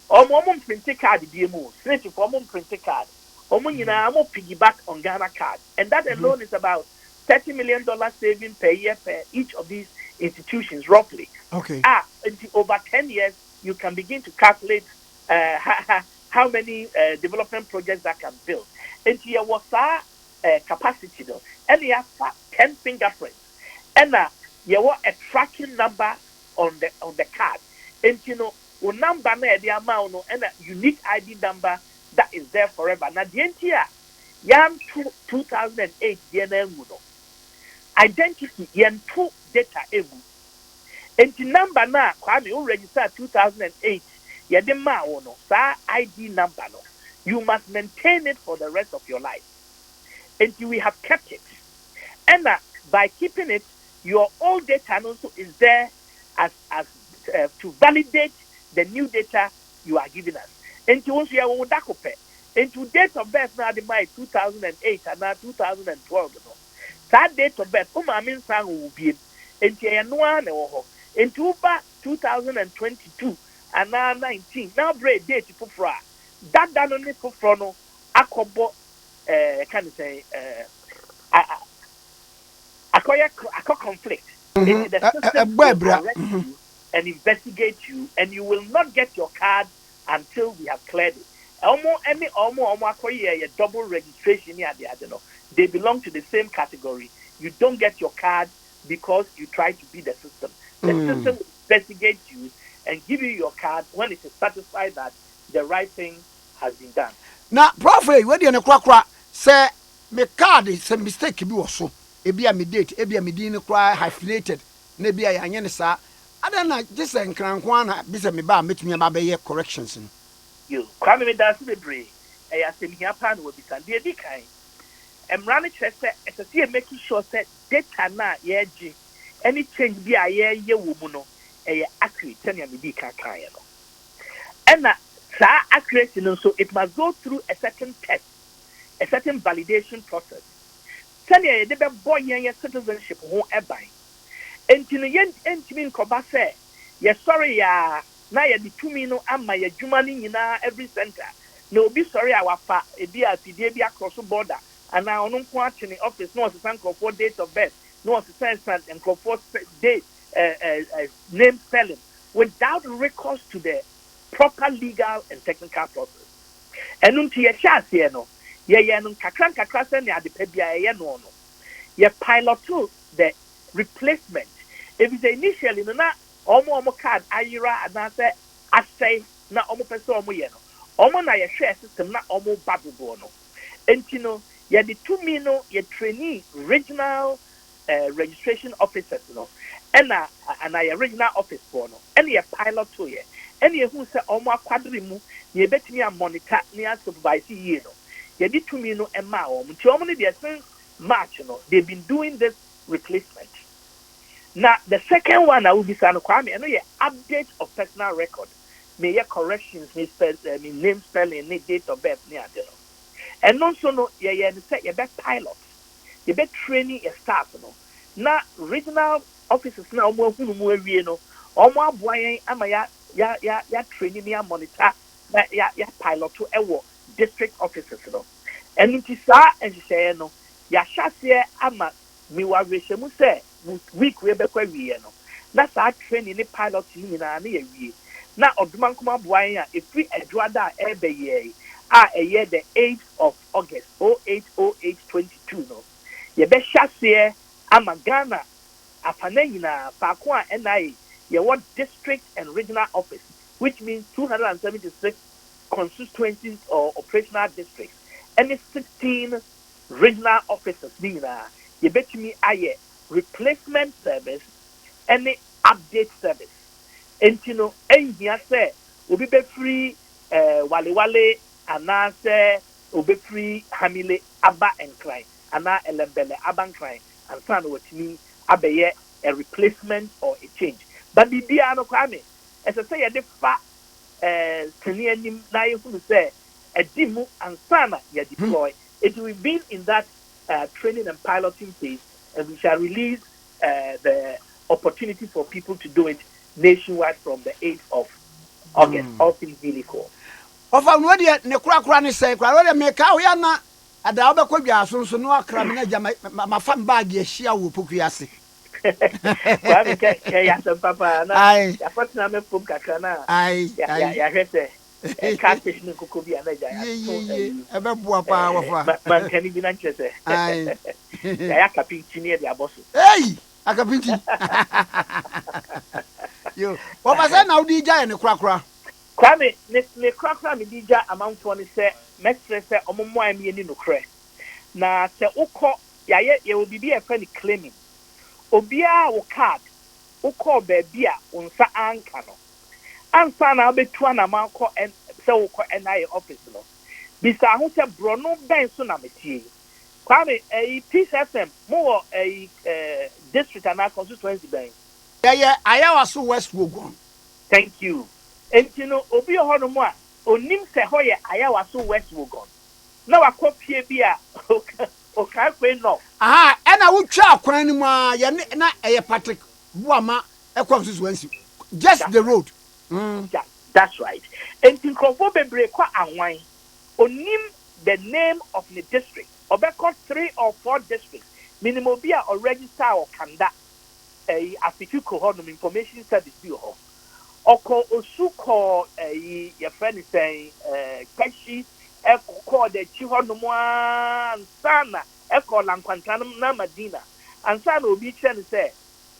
omo print card bi mu snitch for omo print card omo nyina mo piggyback on Ghana card and that alone is about $30 million saving per year per each of these institutions roughly. Okay. Over 10 years you can begin to calculate how many development projects that can build. And here was capacity though, and you have 10 fingerprints, and you want a tracking number on the card, and number the amount and a unique ID number that is there forever. Now the entire Yan 2008 identity yan 2 data emu. And the number now, Kwame, you register 2008. Yeah, the no, ID number no. You must maintain it for the rest of your life. Until we have kept it. And by keeping it, your old data also is there as to validate the new data you are giving us. And once you are dakope. Into date of birth now the May 2008 and now 2012. No. That date of birth, mean sang will be into into 2022 and now 19. Now break date for that only for no akobo can say a conflict. Into the system will arrest you and investigate you, and you will not get your card until we have cleared it. Akoye double registration here they belong to the same category. You don't get your card because you try to beat the system. The system will investigate you and give you your card when it is satisfied that the right thing has been done. Now, Prof, where do you know? Say, me card is a mistake. Be also. Ebi a me date. Ebi a me din cry hyphenated. Nebi a yanye sa. I don't know. Just a crankwana. Bisa me ba met me about ye corrections. You kwame me dance be brave. Asem hia pan will be san. Dey di kan. Emrane chese esese making sure that data na ye gi any change bi a ye wo mu no accurate tell me di kan no. And accuracy no, so it must go through a certain test, a certain validation process. Tell you the boy yen citizenship ho eban. Enti yen entimi nkoba say, ye sorry ya na ye di tumi no ama ye dwuma ni nyina every center. No be sorry awafa e bi afidie bi across border and now no nko atene office no osesan for date of birth, no osesan and for date name spelling without recourse to the proper legal and technical process. And until ye chance here no, ye no kakran send ya de pebia ye no. Ye pilot to the replacement. If it's initially no na omo card ayira and say asay na omo person omo ye no. Omo na ye share system na omo babubo no. Entino ye the 2 no ye trainee regional registration officers no. And a regional office for no. And ye pilot to ye. And ye who say omo akwadri mu ye betimi a monitor near supervise ye no. Ye di 2 no emma omo. Nti omo ne de since March no they've been doing this replacement. Now the second one I will be saying Kwame, I know ye update of personal record. May ye corrections, name spelling, date of birth, near no. And also no ye say ye be pilot. Ye be training your staff no. Now regional officers na omo hunu mu awie no. Omo aboyan ama ya training ya monitor na ya pilot to ewo district officers no. And it is and say no. Ya shase ama miwa reshemu say week we be kwa wie no. Na sa training ni pilot ni na ye wie. Na oduman kuma aboyan a efri adwada ebe ye a year the 8th of August 08/08/22 no. Ye be shase ama Ghana afananyina faako a NIA ye what district and regional office, which means 276 constituencies or operational districts and 16 regional offices nina ye betimi aye replacement service and update service. Entino ehia say obi be free wale ana say obi free hamile aba enkran ana elembele aba enkran and san wotimi abeye a replacement or a change. But the bia no kwame as I say ye fa tenianim na ye hu say edimu and sana ye deploy. It will be in that training and piloting phase, and we shall release the opportunity for people to do it nationwide from the 8th of August, all things being equal. Ofa no de ne kura ne sei kura de me ka wo ya na ada obekọ dwa so so no akra me na jama ma fam bag ye hia wo pokuase. Kwame ke ya sem papa na Ai ya patna me pum kakra na ai ya hwese catfish ni koko bi anaja ya to ye ebe bua pa wofa. man kan bi na nchese Ai ya kapinchi ne de aboso hey akapinti. Yo wofa say na udi ja ne kura. Kwame ne krakra me dija amanfo ne se metre se omommo ami ni nokre na se ukọ ye obibi e fa ni claiming obia wo card ukọ ba bia unsa anka no ansa na obetu na manko en se ukọ NIA office no bisa ho se brono ben so na metie Kwame PFM mo district and constituency ben Yeah ayawa so West Wogon. thank you entino obi ho mo a onim se ho ye ayawa so West Wogon na wakopie bi a okay kwe no Aha ena wutwa akwan ni mu a ye na eye Patrick Buama e constituency just the road. Yeah, that's right. And in Crawford Bebre kwa anwan, onim the name of the district. Obeko 3 or 4 districts. Minimum be or register or kanda a Attafuah honum information service bi ho. Oko osuko your friend is saying kashi e ko the chi honum ansana e ko lankwantanum na Madina. Ansana obi chen say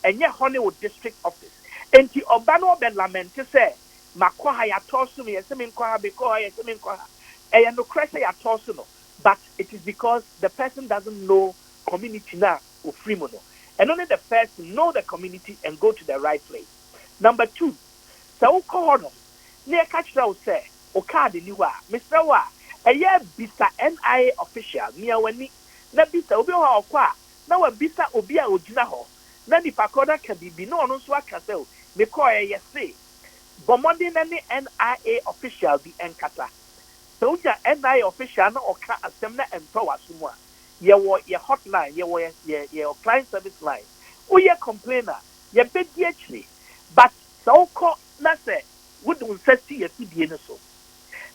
enye Honeywood district office. Enti oba no be lament say makwa ha ya tosu me yese me nkwa ha because ha yese me nkwa ha e no crese ya tosu no but it is because the person doesn't know community na ofri mo no and only the first know the community and go to the right place. Number 2, so ko no na e ka kira o say o card ni wa Mr. wa eye bisa NIA official ni awani na bisa obi ho akwa na wa bisa obi a ogina ho na nipa koda ka bibi no no so aka say me call yese bomodi na ni NIA official bi enkata so ja NIA official na oka asem na empower sumu a ye wo ye hotline ye wo ye client service line o ye complainer ye bedi akiri but so ko na say wudun sesi ye fidie no so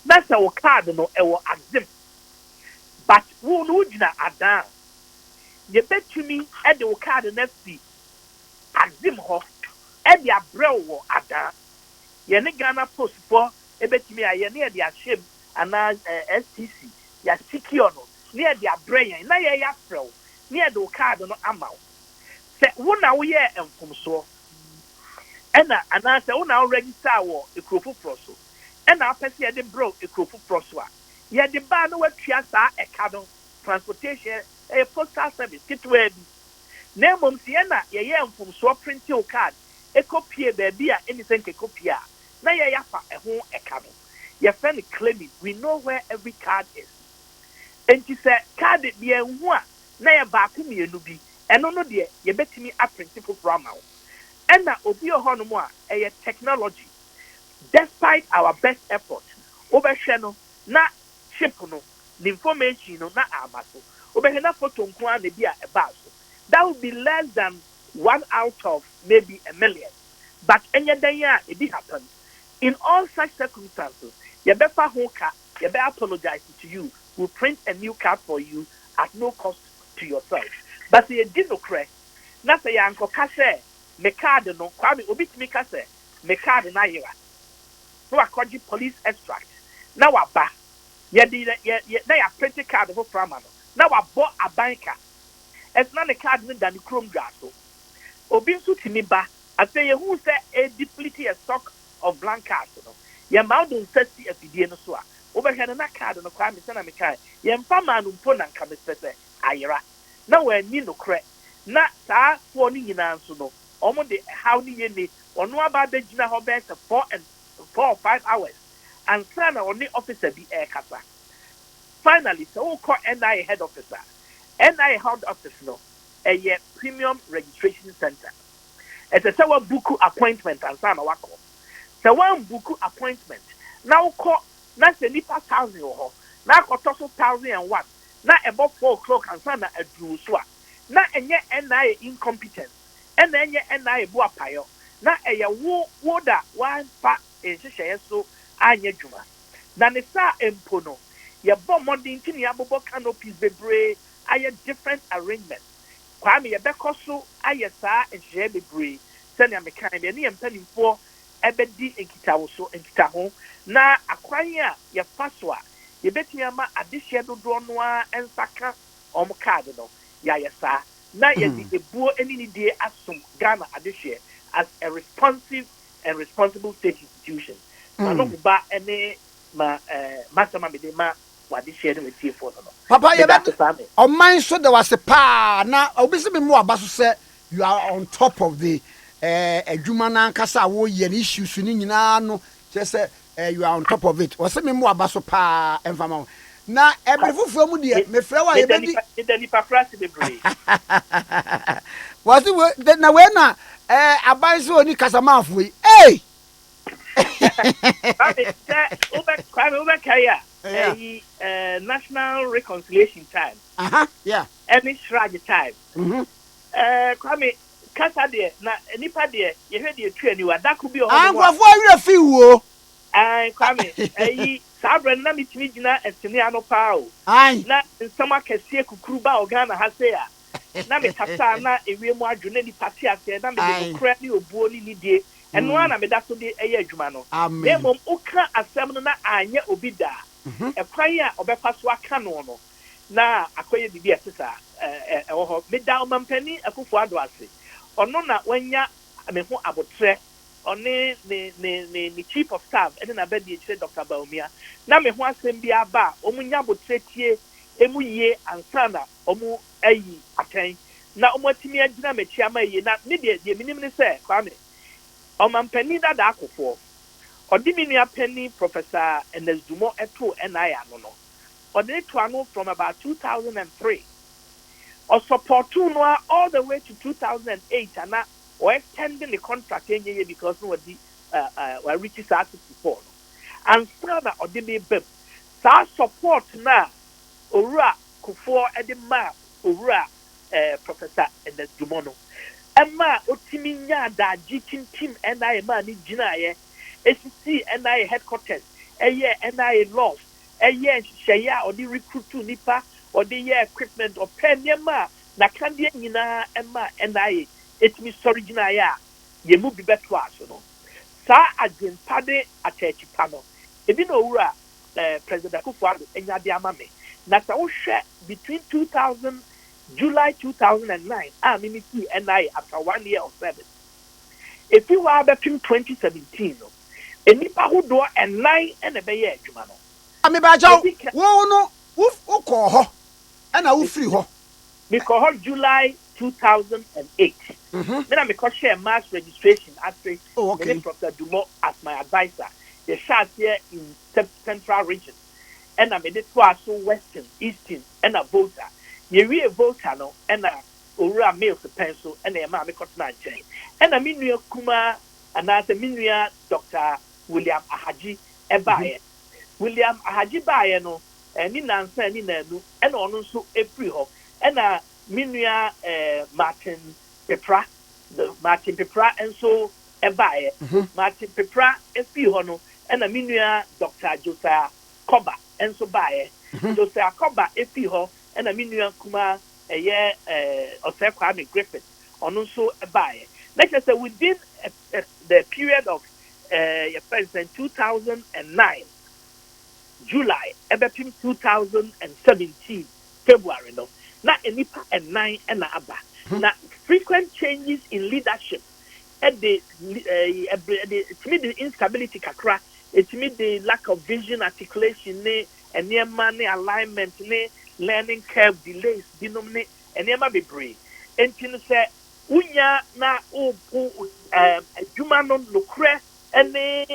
na say o card no e wo axim but wo no gina adan ye betumi e de o card na si axim ho e de abrel wo adan ye ne Ghana Post for ebetimi a ye ne de ahyem ana STC ya secure no ne de abrel na ye ya frel ne de o card no amaw se wo na wo ye enfumso ena ana se wo na register wo ekrofo proso ena apese ye de bro ekrofo proso a ye de ba no watua sa eka no transportation postal service kitwe bi na mom se na ye ye enfumso print o card ekopie ba bi a anything ke kopie a na ye yafa eho eka no ye friend claiming we know where every card is and she said card bi enhu a na ye ba ku mienu bi eno no de ye betimi a principal drama and na obi oho no mo a technology despite our best effort obehwe no na chip no the information no na amaso obehwe na photo nko a na bi a eba so that would be less than 1 out of maybe a million but enya dan ya it happen in all such circumstances you better hoka you better apologize to you we'll print a new card for you at no cost to yourself but you did no correct na say yanko ka say me card no kwame obi timi ka say me card na yira no akọji police extract na waba ye na ya print card for frama no na wabo abanka it's not the card no dan chrome glass so obi nso timi ba after ye who say a deplete a stock of blank cards no ye mount on sesi afidie no so a obehwe na card no kwa me se na me kai ye mfa ma no mpo na nka me pese ayira na we ni no kre na saa fo ni nyina nso no omo de how ni ye ni ono aba be gina ho be 4 or 5 hours and say na oni officer bi e kasa finally so we call NIA head officer NIA head office no a premium registration center it's a sewa buku appointment and sana wako so one buku appointment now call na se nipa 1,000 ho na kotoso 1,001 na about 4 o'clock and sana adru so na enye NIA incompetence enye NIA bu apayo na ɛyɛ wo da wamfa nhyehyɛeɛ so anyɛ adwuma na ne saa mpo no yɛbɔ mmɔden nti ne yɛabobɔ canopies bebree ayɛ different arrangement kwame yɛbɛkɔ so ayɛ saa nhyehyɛeɛ bebree sɛnea mekan deɛ ne yɛ mpanimfoɔ ɛbɛdi nkitaho na akwan a yɛfa so a yɛbɛtumi ama adehyeɛ dodoɔ no a ɛnsaka ɔmo kaade no yɛayɛ saa na yɛde ebuo ani ne die asom Ghana adehyeɛ as a responsive and responsible state institution. No ba ene ma masama mede ma wadehyeɛ no wetie fo no. Papa yɛbɛ ɔman so da wase pa na obisi me mo aba so sɛ you are on top of the adwuma na nkasa wo yɛ ne issues ni nyinaa no kyerɛ sɛ you are on top of it. Wɔsɛ me mo aba so pa emfama na every fufuo mu de me frɛ wa yɛbɛdi de nipa frase bebree. Wɔsɛ na we na aban so oni kasamafo yi eh National Reconciliation Time. Yeah. Any shrage time. Kwame kasa de na nipa de ye hwe de atwa ni wa da ku bi o ho. Ankwafo awira fi wo. Kwame sabre na mitimi gina etini ano pa o. Na nsama kese kukuru ba Ghana ha se a. Na me kasa na ewie mu adwene ni pati ase na me de kura ni obuo ni nidie. Eno ana me da so de eye adwuma no. Me mom uka asem no na anya obi da. Ekwan a obefa so aka no no. Na akoye bibi asesa ewo ho me da omampani Attafuah do ase. Ono na wanya me ho abotre. Oni ne chief of staff ene na be di Dr. Baumia. Na me ho asem bi aba omunya abotre tie emu ye ansana omu ayi aten na omotimi agina mechi ama ye na me de minim ne se kwame omampani dada Attafuah odimini apani Professor Enesdumo eto NI ano no ode to ano from about 2003 or support no all the way to 2008 and or extending the contract yenye because no di we reach that 64 no and further odimi bem sa support na owura Kufuor edema owura Professor Enesdumo no emma otimi nya da jikin team NI ma ni gina ye ACC NI headquarters eye NI laws eye sheya or the recruit nipa or the year equipment or penema na kandie nyina emma NI etimi sorry gina ya ye mu bi beto aso no sa adwempade achechi pa no ebi no owura President Kufuor enya de amame na sa wo hwe between July 2009 mimiti NI after 1 year of service if you were between 2017 no enipa hodo enai ene be ye adwuma no me ba jaw wo no wo ko ho na wo free ho because July 2008 me na me ko share mass registration after Dr. Dumo as my advisor the shot here in central region and I made it to so western eastern and a voter ye we voter no and a owura mail for pencil and a ma me ko na nchen and a minu kuma and as a minu Dr. William Ahaji ebaye William Ahaji baye no ni nansa ni nanu and ono nso efri ho and a minua Martin Pepra enso ebaye Martin Pepra efi ho no and a minua Dr. Josiah Koba enso baye Josiah Koba efi ho and a minua kuma eye Osekwame Griffith ono nso ebaye let's say within the period of your president 2009 July ebepim 2017 February no na enipa and 9 and aba na frequent changes in leadership at the instability kakra it mean the lack of vision articulation ne enema ne alignment ne learning curve delays dinomne enema bebre entin say unya na adwuma no nokre ene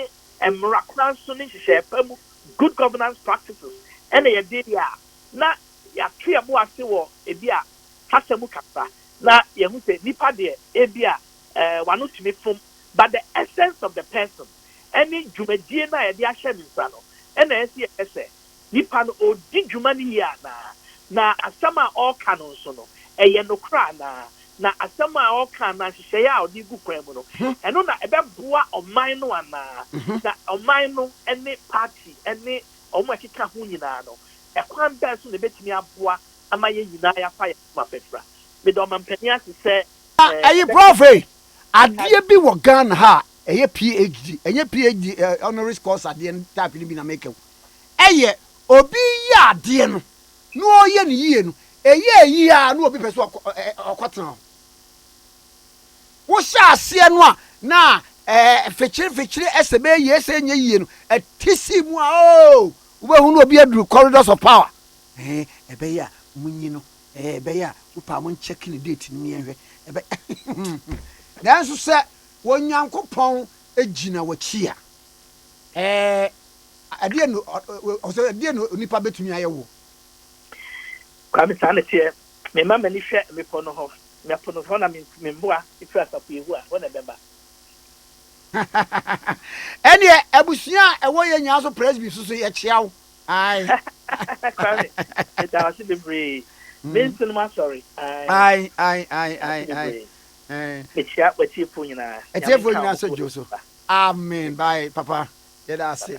emrakran so ne hyehyɛ good governance practices ene ye dey ya na ya twa mo ase wo ebi a hasemu kasa na ye hu se nipa de ebi a wano tumi fom but the essence of the person any dwumadie na ye de ahye nsa no ene ese ese nipa no odi dwuma ni ya na asama all canon so no eye no kra na na asɛm a ɔka na hyehyɛ a ɔde gu kwan mu no ɛno na ɛbɛboa ɔman no anaa na ɔman no ne party ne ɔmo akeka ho nyinaa no ɛkwan bɛɛ so na ɛbɛtumi aboa ama yɛ nyinaa yɛafa yɛ ma fɛfra mede ɔmampanin ase sɛ ɛyɛ prof adeɛ bi wɔ Ghana ha ɛyɛ PhD ɛnyɛ PhD honoris causa adeɛ no type no bi na make wo ɛyɛ obi yɛ adeɛ no na ɔyɛ ne yie no ɛyɛ yie a na obi pɛ so ɔkɔtena wohyɛ aseɛ no a na fikyiri ɛsɛ bɛyɛ yie ɛsɛ nyɛ yie no ɛte si mu a wobɛhu na obi aduru corridors of power ɛbɛyɛ a munyi no ɛbɛyɛ a wopa mo nkyɛke ne date no yɛhwɛ nanso sɛ Onyankopɔn gyina w'akyi a ɛdeɛ no nipa bɛtumi ayɛ wo kwame saa ne teɛ mema m'ani hwɛ mepɔ no hɔ mepɔ no hɔ na memboa ɛfiri Attafuah ewu a hɔ na ɛbɛba ɛneɛ abusua a ɛwɔ yɛ nyaa so presby so yɛkyea wo kwame ɛda wase bebree mensi no mu asɔre mekyia watiefo nyinaa atiefo nyinaa sɛ dwo so amen bye papa yɛda ase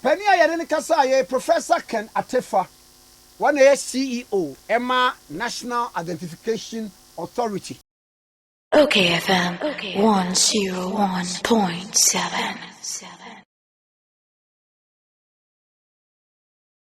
pani a yɛde ne kasa a yɛ Professor Ken Attafuah wɔn na yɛ CEO Emma National Identification Authority. OKFM 101.7.